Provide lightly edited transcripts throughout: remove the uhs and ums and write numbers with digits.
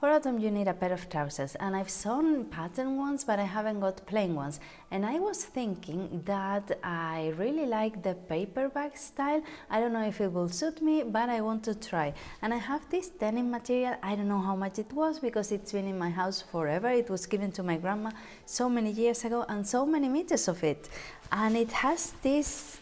For autumn you need a pair of trousers, and I've sewn pattern ones but I haven't got plain ones, and I was thinking that I really like the paperbag style. I don't know if it will suit me, but I want to try. And I have this denim material. I don't know how much it was because it's been in my house forever. It was given to my grandma so many years ago, and so many meters of it, and it has this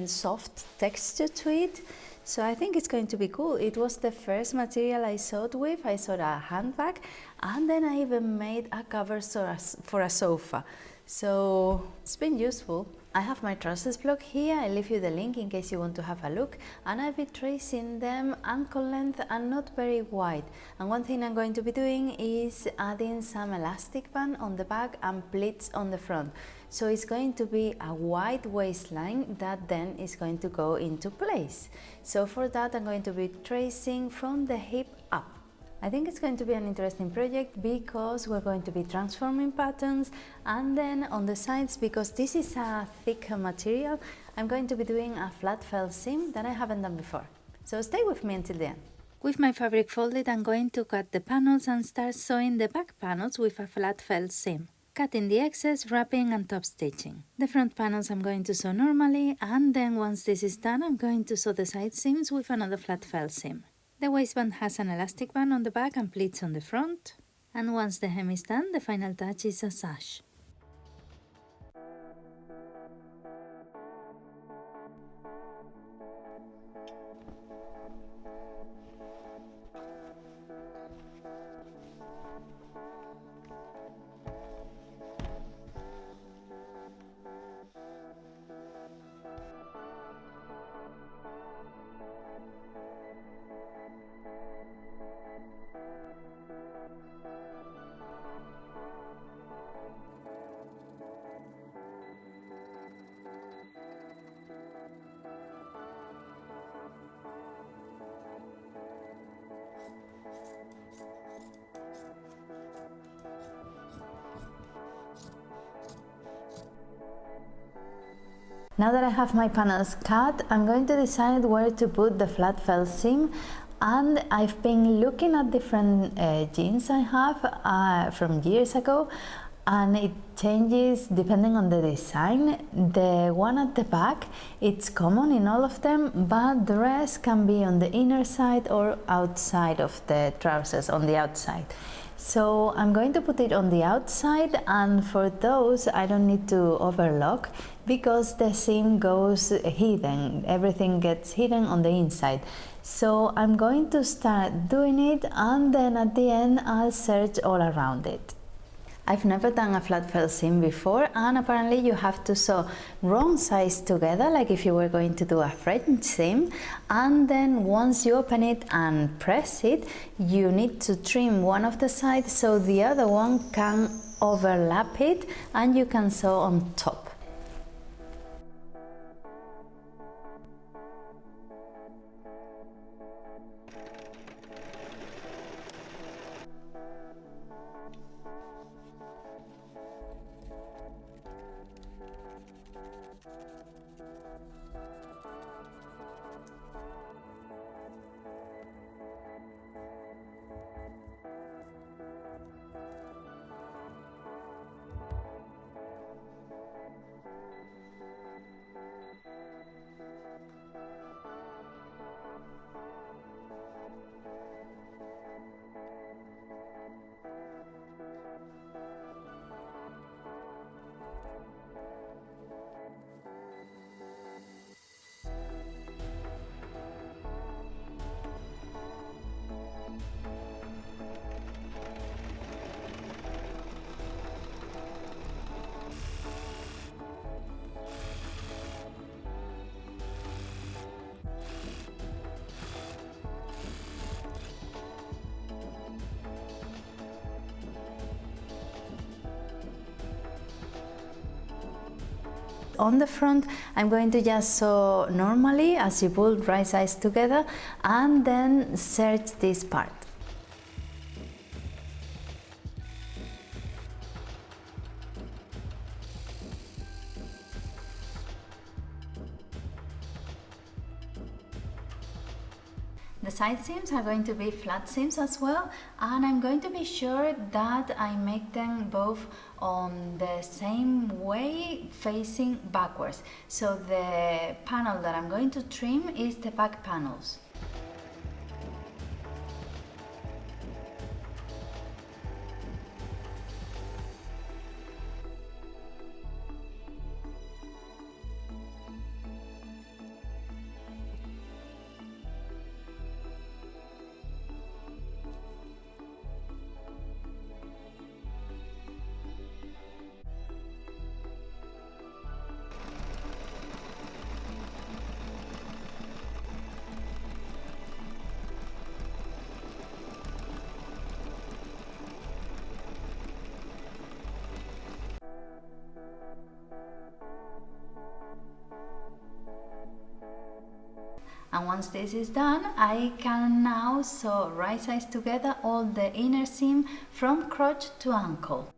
soft texture to it. So I think it's going to be cool. It was the first material I sewed with. I sewed a handbag, and then I even made a cover for a sofa. So it's been useful. I have my trousers blog here. I leave you the link in case you want to have a look, and I'll be tracing them ankle length and not very wide. And one thing I'm going to be doing is adding some elastic band on the back and pleats on the front. So it's going to be a wide waistline that then is going to go into place. So for that I'm going to be tracing from the hip up. I think it's going to be an interesting project because we're going to be transforming patterns, and then on the sides, because this is a thicker material, I'm going to be doing a flat felt seam that I haven't done before. So stay with me until the end. With my fabric folded, I'm going to cut the panels and start sewing the back panels with a flat felt seam, cutting the excess, wrapping and top stitching. The front panels I'm going to sew normally, and then once this is done I'm going to sew the side seams with another flat felt seam. The waistband has an elastic band on the back and pleats on the front, and once the hem is done, the final touch is a sash. Now that I have my panels cut, I'm going to decide where to put the flat felt seam, and I've been looking at different jeans I have from years ago, and it changes depending on the design. The one at the back, it's common in all of them, but the rest can be on the inner side or outside of the trousers, on the outside. So I'm going to put it on the outside, and for those I don't need to overlock because the seam goes hidden, everything gets hidden on the inside. So I'm going to start doing it, and then at the end I'll serge all around it. I've never done a flat felt seam before, and apparently you have to sew wrong sides together, like if you were going to do a French seam, and then once you open it and press it, you need to trim one of the sides so the other one can overlap it and you can sew on top. On the front, I'm going to just sew normally as you pull right sides together and then serge this part. The side seams are going to be flat seams as well, and I'm going to be sure that I make them both on the same way facing backwards. So the panel that I'm going to trim is the back panels. And once this is done, I can now sew right sides together all the inner seam from crotch to ankle.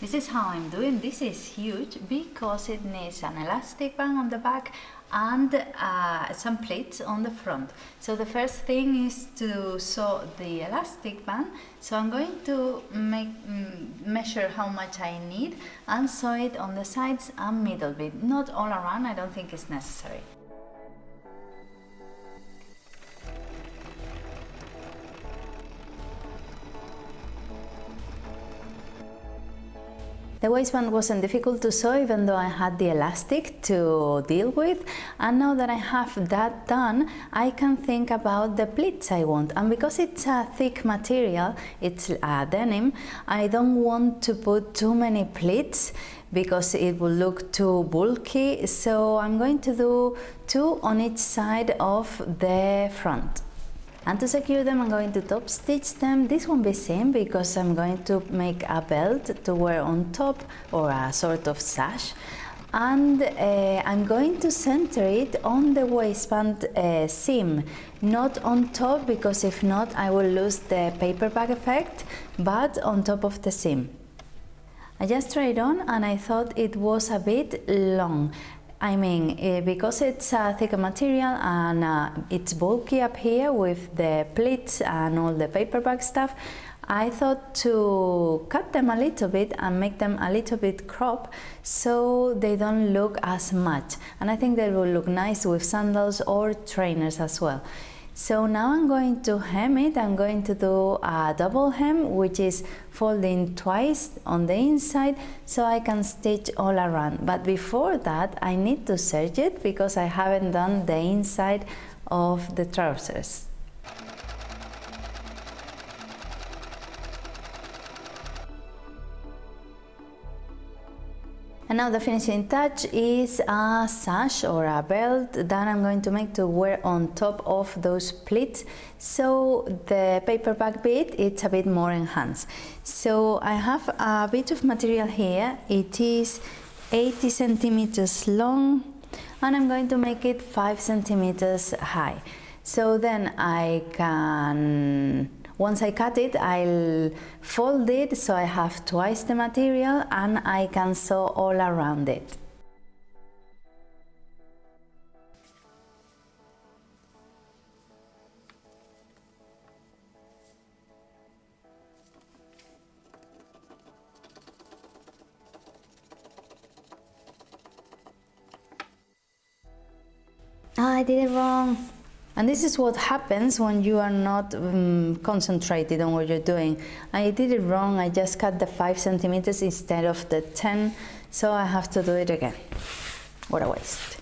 This is how I'm doing. This is huge because it needs an elastic band on the back and some pleats on the front. So the first thing is to sew the elastic band. So I'm going to measure how much I need and sew it on the sides and middle bit, not all around. I don't think it's necessary. The waistband wasn't difficult to sew even though I had the elastic to deal with, and now that I have that done, I can think about the pleats I want. And because it's a thick material, it's a denim, I don't want to put too many pleats because it will look too bulky, so I'm going to do 2 on each side of the front. And to secure them, I'm going to top stitch them. This won't be seam because I'm going to make a belt to wear on top, or a sort of sash. And I'm going to center it on the waistband seam, not on top, because if not I will lose the paper bag effect, but on top of the seam. I just tried it on and I thought it was a bit long. I mean, because it's a thicker material and it's bulky up here with the pleats and all the paperback stuff, I thought to cut them a little bit and make them a little bit crop so they don't look as much. And I think they will look nice with sandals or trainers as well. So now I'm going to hem it. I'm going to do a double hem, which is folding twice on the inside so I can stitch all around. But before that I need to serge it because I haven't done the inside of the trousers. And now the finishing touch is a sash or a belt that I'm going to make to wear on top of those pleats, so the paperback bit, it's a bit more enhanced. So I have a bit of material here. It is 80 centimeters long and I'm going to make it 5 centimeters high. So then I can, once I cut it, I'll fold it so I have twice the material and I can sew all around it. I did it wrong. And this is what happens when you are not concentrated on what you're doing. I did it wrong. I just cut the 5 centimeters instead of the 10, so I have to do it again. What a waste.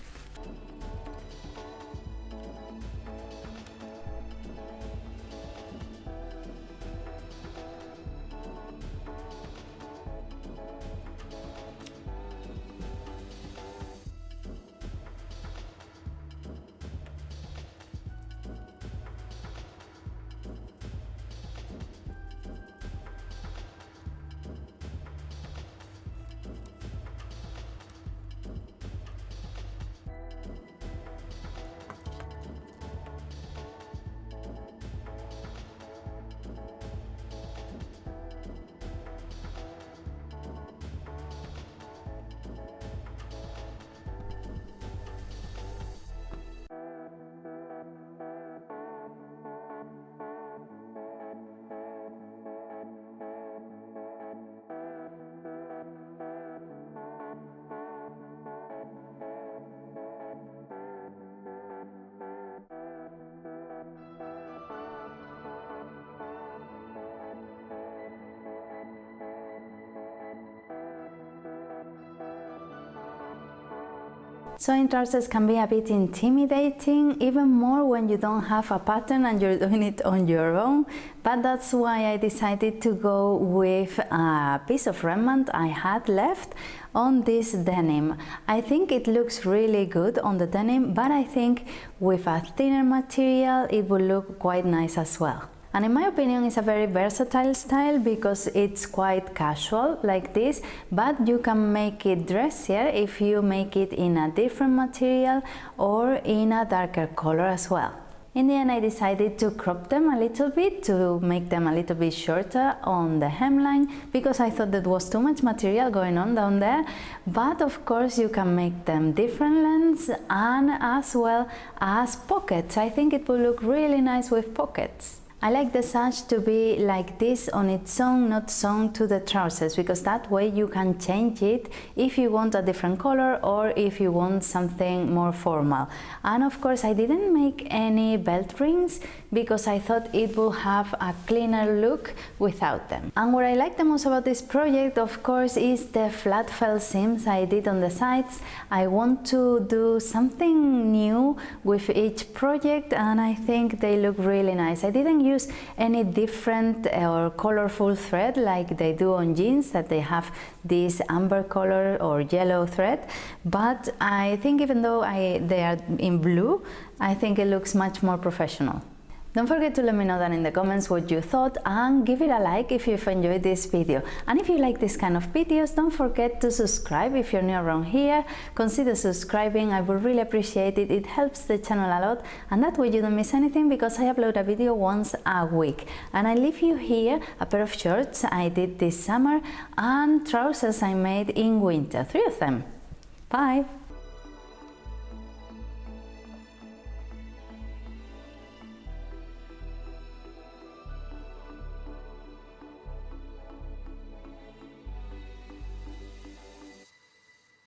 Sewing trousers can be a bit intimidating, even more when you don't have a pattern and you're doing it on your own, but that's why I decided to go with a piece of remnant I had left on this denim. I think it looks really good on the denim, but I think with a thinner material it will look quite nice as well. And in my opinion, it's a very versatile style because it's quite casual like this, but you can make it dressier if you make it in a different material or in a darker color as well. In the end, I decided to crop them a little bit to make them a little bit shorter on the hemline because I thought that was too much material going on down there. But of course you can make them different lengths and as well as pockets. I think it will look really nice with pockets. I like the sash to be like this on its own, not sewn to the trousers, because that way you can change it if you want a different color or if you want something more formal. And of course I didn't make any belt rings because I thought it would have a cleaner look without them. And what I like the most about this project, of course, is the flat felt seams I did on the sides. I want to do something new with each project and I think they look really nice. I didn't use any different or colorful thread like they do on jeans, that they have this amber color or yellow thread, but I think even though they are in blue, I think it looks much more professional. Don't forget to let me know down in the comments what you thought and give it a like if you've enjoyed this video. And if you like this kind of videos, don't forget to subscribe if you're new around here. Consider subscribing, I would really appreciate it. It helps the channel a lot and that way you don't miss anything because I upload a video once a week. And I leave you here a pair of shorts I did this summer and trousers I made in winter, 3 of them. Bye!